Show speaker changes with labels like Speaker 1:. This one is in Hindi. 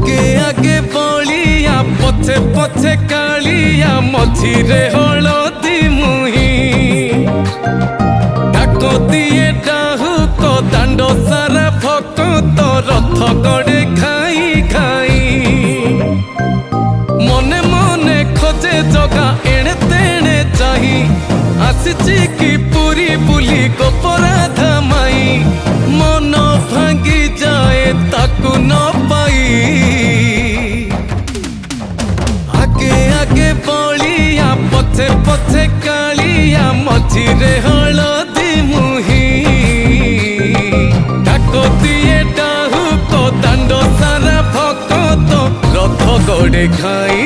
Speaker 1: आगे आगे बलिया पछे पछे कालिया मझिरे हलदी मुही डाक दिए डाहुक दांड सारा भक्त रथ गड़े खाई खाई मने मने खोजे जगा एणे तेणे चाही आसिची कि पुरी बुली गोपराधा माई मन भांगी जाए ताकू न पाई आगे आगे बलिया पछे पछे कालिया मझिरे हलदी मुही डाक दिए डाहुक दांड सारा भक्त रथ गड़े खाई